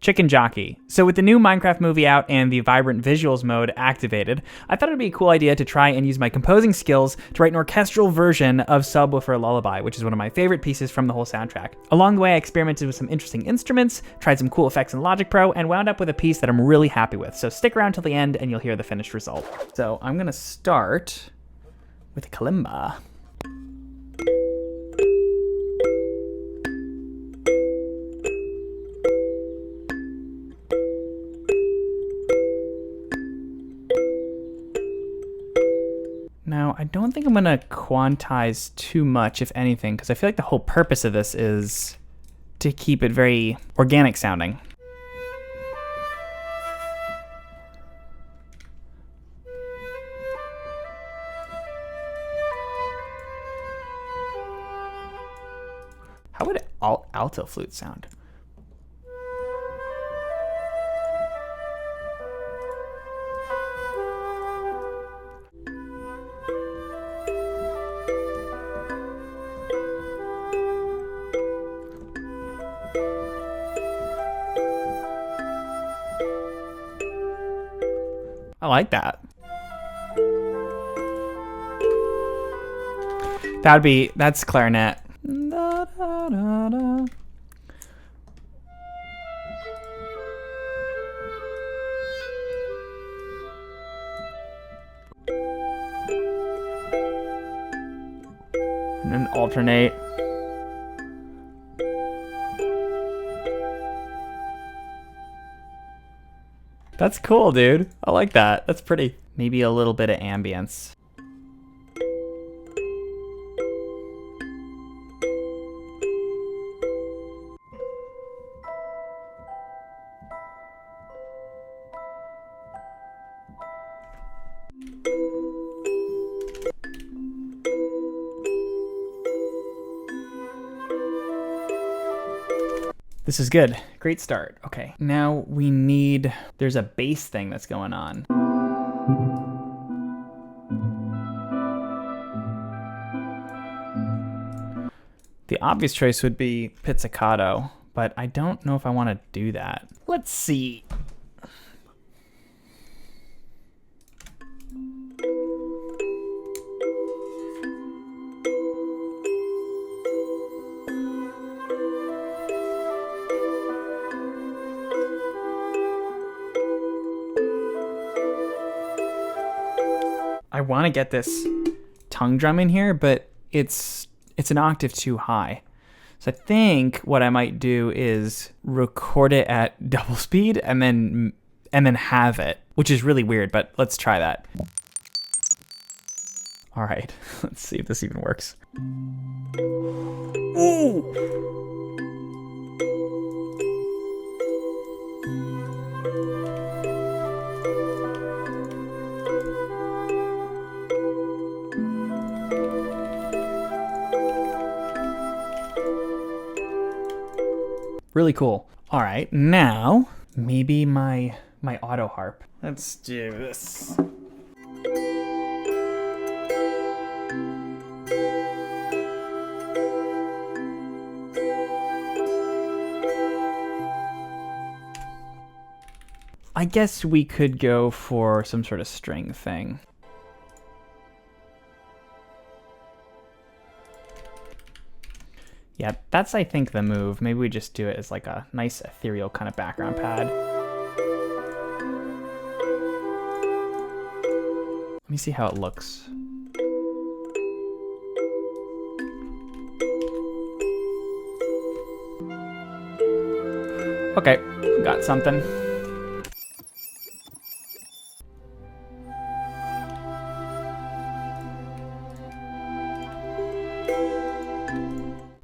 Chicken Jockey. So with the new Minecraft movie out and the vibrant visuals mode activated, I thought it'd be a cool idea to try and use my composing skills to write an orchestral version of Subwoofer Lullaby, which is one of my favorite pieces from the whole soundtrack. Along the way, I experimented with some interesting instruments, tried some cool effects in Logic Pro, and wound up with a piece that I'm really happy with. So stick around till the end and you'll hear the finished result. So I'm gonna start with a kalimba. Now, I don't think I'm gonna quantize too much, if anything, because I feel like the whole purpose of this is to keep it very organic sounding. How would alto flute sound? I like that. That's clarinet. Da, da, da, da. And then alternate. That's cool, dude. I like that. That's pretty. Maybe a little bit of ambience. This is good. Great start. Okay, now we need, there's a bass thing that's going on. The obvious choice would be pizzicato, but I don't know if I want to do that. Let's see. I want to get this tongue drum in here, but it's an octave too high. So I think what I might do is record it at double speed and then have it, which is really weird, but let's try that. All right, let's see if this even works. Ooh! Really cool. All right, now maybe my auto harp. Let's do this. I guess we could go for some sort of string thing. Yeah, that's, I think, the move. Maybe we just do it as like a nice ethereal kind of background pad. Let me see how it looks. Okay, got something.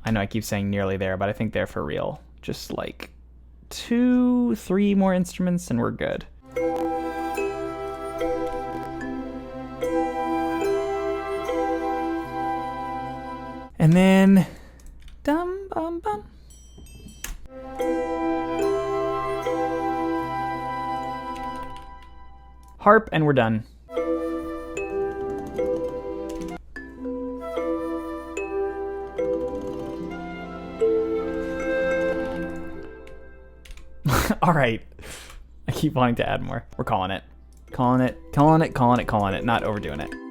I know I keep saying nearly there, but I think they're for real. Just like 2-3 more instruments and we're good. And then dum bum bum. Harp and we're done. All right. I keep wanting to add more. We're calling it. Calling it, not overdoing it.